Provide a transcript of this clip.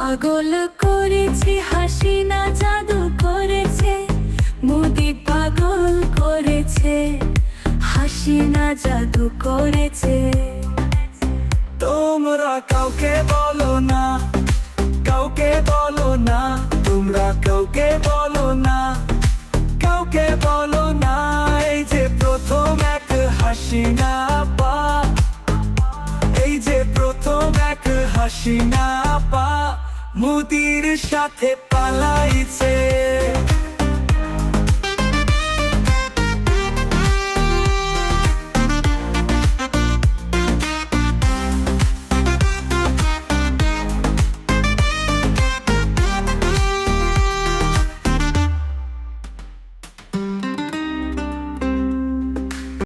পাগল করেছে হাসিনা, জাদু করেছে মোদি, পাগল করেছে হাসিনা, জাদু করেছে। তোমরা কাউকে বলো না, কাউকে বলো না, তোমরা কাউকে বলো না, কাউকে বলো না। এই যে প্রথম এক হাসিনা আপা, এই যে প্রথম এক হাসিনা আপা মোদির সাথে পালাইছে।